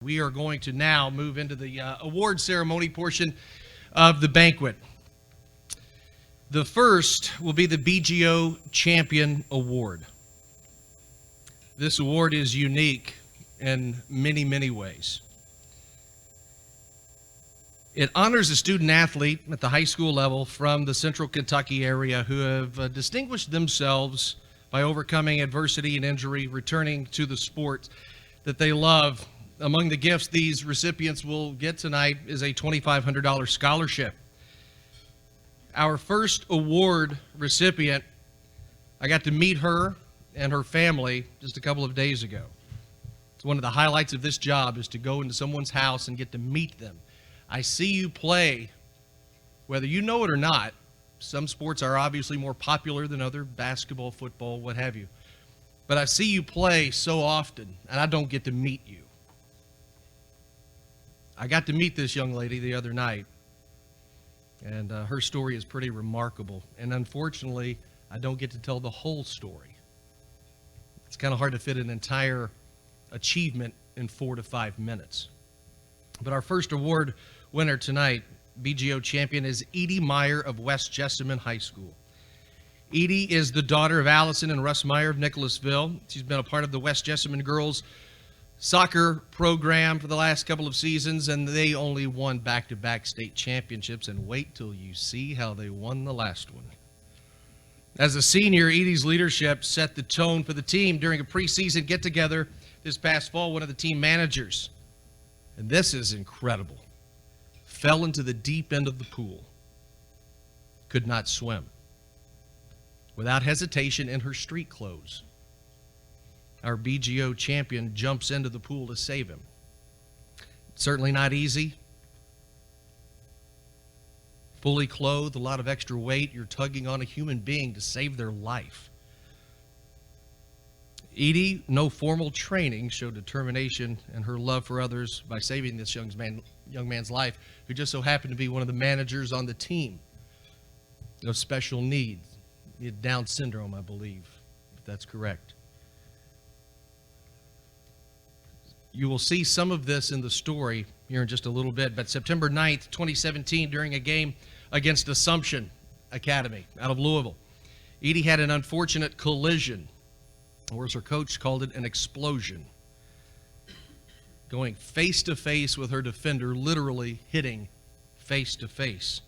We are going to now move into the award ceremony portion of the banquet. The first will be the BGO Champion Award. This award is unique in many, many ways. It honors a student athlete at the high school level from the Central Kentucky area who have distinguished themselves by overcoming adversity and injury, returning to the sport that they love. Among the gifts these recipients will get tonight is a $2,500 scholarship. Our first award recipient, I got to meet her and her family just a couple of days ago. It's one of the highlights of this job is to go into someone's house and get to meet them. I see you play, whether you know it or not. Some sports are obviously more popular than other, basketball, football, what have you. But I see you play so often, and I don't get to meet you. I got to meet this young lady the other night, and her story is pretty remarkable. And unfortunately, I don't get to tell the whole story. It's kind of hard to fit an entire achievement in 4 to 5 minutes. But our first award winner tonight, BGO champion, is Edie Meyer of West Jessamine High School. Edie is the daughter of Allison and Russ Meyer of Nicholasville. She's been a part of the West Jessamine girls soccer program for the last couple of seasons, and they only won back-to-back state championships, and wait till you see how they won the last one. As a senior, Edie's leadership set the tone for the team during a preseason get-together this past fall. One of the team managers, and this is incredible, fell into the deep end of the pool, could not swim. Without hesitation, in her street clothes, our BGO champion jumps into the pool to save him. Certainly not easy. Fully clothed, a lot of extra weight. You're tugging on a human being to save their life. Edie, no formal training, showed determination and her love for others by saving this young man's life, who just so happened to be one of the managers on the team of special needs. He had Down syndrome, I believe, if that's correct. You will see some of this in the story here in just a little bit, but September 9th, 2017, during a game against Assumption Academy out of Louisville, Edie had an unfortunate collision, or as her coach called it, an explosion, going face-to-face with her defender, literally hitting face-to-face.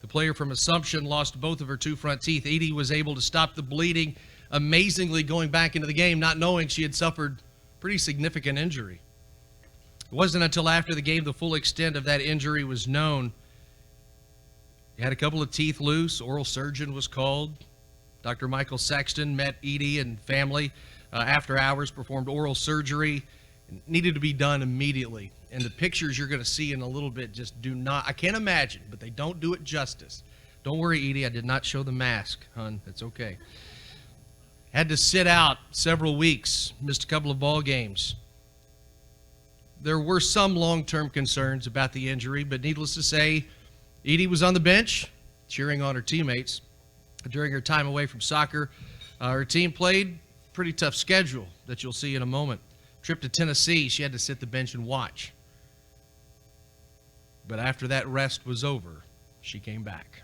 The player from Assumption lost both of her 2 front teeth. Edie was able to stop the bleeding, amazingly going back into the game, not knowing she had suffered pretty significant injury. It wasn't until after the game the full extent of that injury was known. He had a couple of teeth loose. Oral surgeon was called. Dr. Michael Sexton met Edie and family after hours, performed oral surgery. It needed to be done immediately. And the pictures you're going to see in a little bit just do not, I can't imagine, but they don't do it justice. Don't worry, Edie, I did not show the mask, hon. It's okay. Had to sit out several weeks, missed a couple of ball games. There were some long-term concerns about the injury, but needless to say, Edie was on the bench cheering on her teammates. During her time away from soccer, her team played a pretty tough schedule that you'll see in a moment. Trip to Tennessee, she had to sit the bench and watch. But after that rest was over, she came back.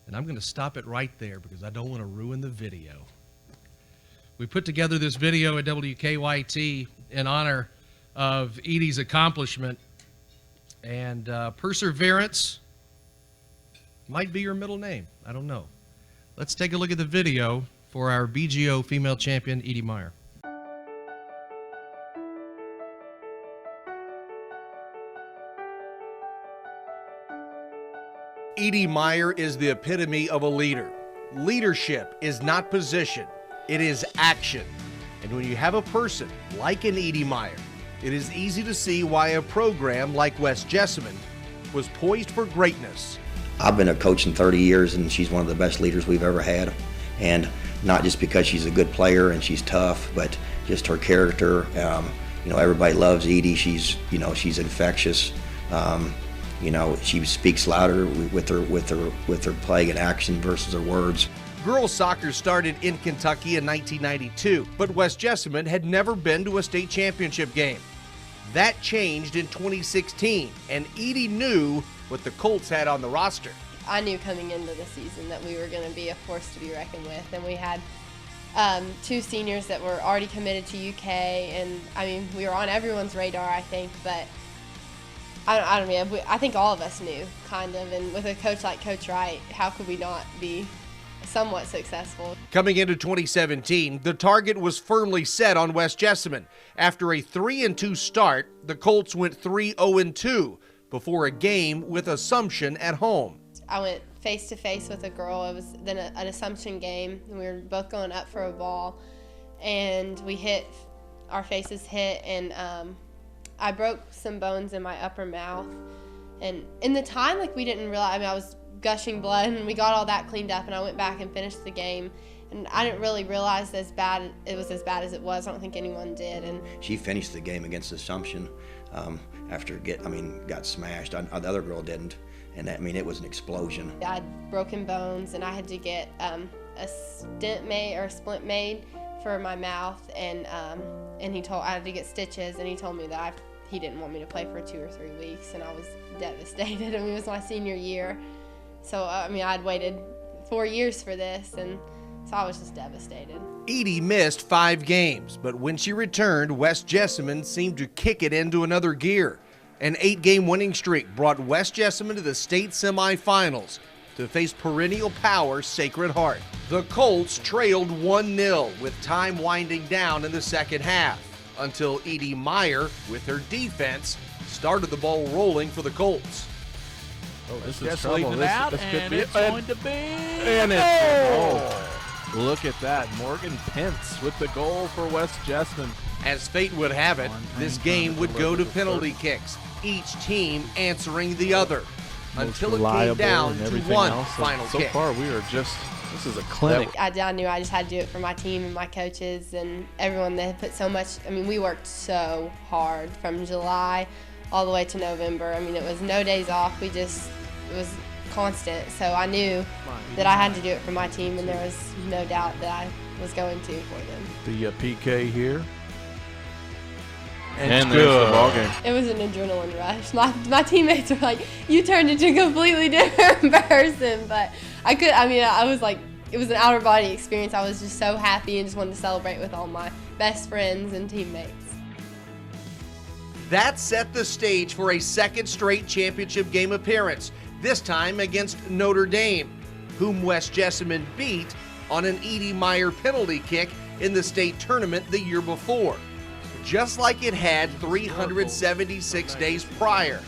And I'm going to stop it right there because I don't want to ruin the video. We put together this video at WKYT in honor of Edie's accomplishment, and perseverance might be your middle name. I don't know. Let's take a look at the video for our BGO female champion, Edie Meyer. Edie Meyer is the epitome of a leader. Leadership is not position, it is action. And when you have a person like an Edie Meyer, it is easy to see why a program like West Jessamine was poised for greatness. I've been a coach in 30 years, and she's one of the best leaders we've ever had. And not just because she's a good player and she's tough, but just her character. Everybody loves Edie. She's infectious. She speaks louder with her play and action versus her words. Girls soccer started in Kentucky in 1992, but West Jessamine had never been to a state championship game. That changed in 2016, and Edie knew what the Colts had on the roster. I knew coming into the season that we were going to be a force to be reckoned with, and we had two seniors that were already committed to UK, and I mean, we were on everyone's radar, I think, but I don't know, I think all of us knew, kind of, and with a coach like Coach Wright, how could we not be somewhat successful? Coming into 2017, the target was firmly set on West Jessamine. After a 3-2 start, the Colts went 3-0-2 before a game with Assumption at home. I went face-to-face with a girl. It was then an Assumption game, and we were both going up for a ball, and our faces hit, and I broke some bones in my upper mouth. And in the time, like, we didn't realize, I mean, I was gushing blood, and we got all that cleaned up, and I went back and finished the game. And I didn't really realize it was as bad as it was. I don't think anyone did. And she finished the game against Assumption after got smashed. The other girl didn't, and it was an explosion. I had broken bones, and I had to get a splint made for my mouth, and I had to get stitches, and he told me that he didn't want me to play for 2 or 3 weeks, and I was devastated. I mean, it was my senior year, so I'd waited 4 years for this, and so I was just devastated. Edie missed 5 games, but when she returned, West Jessamine seemed to kick it into another gear. An 8-game winning streak brought West Jessamine to the state semifinals to face perennial power Sacred Heart. The Colts trailed 1-0 with time winding down in the second half until Edie Meyer, with her defense, started the ball rolling for the Colts. Oh, this is Just trouble. leaving it This out, could and be it's it. going to be. And it's Oh! Look at that. Morgan Pence with the goal for West Jessamine. As fate would have it, this game would go to penalty kicks, each team answering the other, until it came Reliable down and to everything one else. final So kick. far, this is a clinic. I knew I just had to do it for my team and my coaches and everyone that had put so much. I mean, we worked so hard from July all the way to November. I mean, it was no days off. It was constant. So I knew that I had to do it for my team, and there was no doubt that I was going to for them. The PK here. And there's the ball game. It was an adrenaline rush. My teammates were like, "You turned into a completely different person," but I was like, it was an outer body experience. I was just so happy and just wanted to celebrate with all my best friends and teammates. That set the stage for a second straight championship game appearance, this time against Notre Dame, whom West Jessamine beat on an Edie Meyer penalty kick in the state tournament the year before. Just like it had 376 days prior,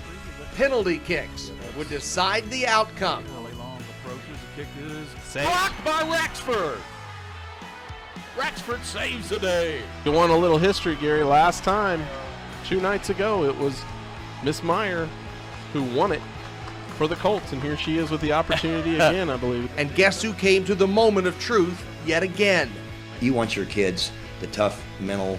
penalty kicks would decide the outcome. Really long approaches. The kick is blocked by Rexford. Rexford saves the day. You want a little history, Gary. Last time, 2 nights ago, it was Miss Meyer who won it for the Colts, and here she is with the opportunity again, I believe. And guess who came to the moment of truth yet again? You want your kids, the tough mental,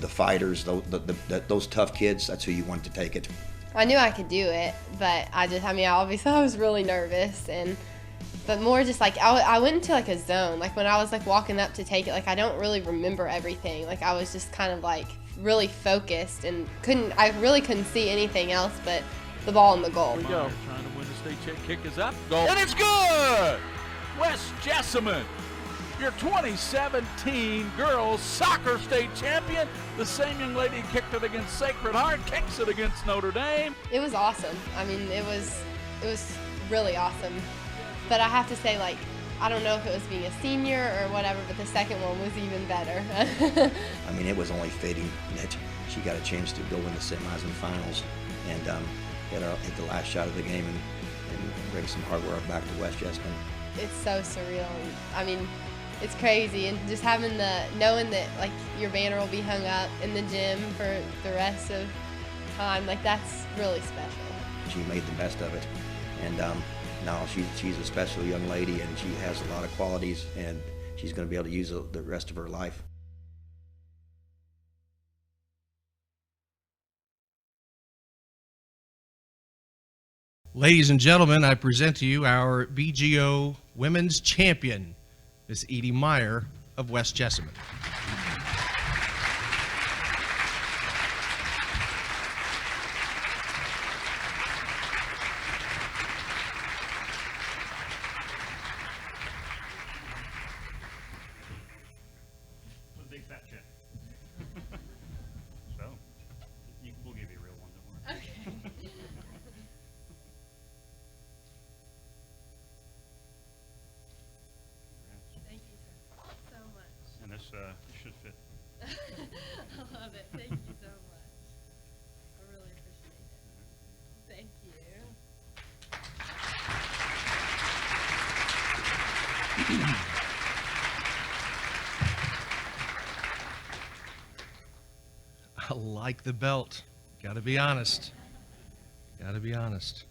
the fighters, those tough kids, that's who you want to take it. I knew I could do it, but obviously I was really nervous, but more just like I went into like a zone. Like when I was like walking up to take it, like I don't really remember everything. Like I was just kind of like really focused and I really couldn't see anything else but the ball and the goal. Here we go. Trying to win the state check. Kick is up. Goal. And it's good! West Jessamine, your 2017 girls soccer state champion. The same young lady kicked it against Sacred Heart, kicks it against Notre Dame. It was awesome. I mean, it was really awesome. But I have to say, like, I don't know if it was being a senior or whatever, but the second one was even better. It was only fitting that she got a chance to go in the semis and finals and hit the last shot of the game and bring some hard work back to West Jessamine. It's so surreal. I mean, it's crazy, and just knowing that like your banner will be hung up in the gym for the rest of time, like that's really special. She made the best of it, and now she's a special young lady, and she has a lot of qualities, and she's going to be able to use the rest of her life. Ladies and gentlemen, I present to you our BGO Women's Champion, Miss Edie Meyer of West Jessamine. A big fat check. So, we'll give you a real one, don't worry. Okay. Thank you so much. And this should fit. I love it. Thank you so much. I really appreciate it. Thank you. I like the belt. Got to be honest. Got to be honest.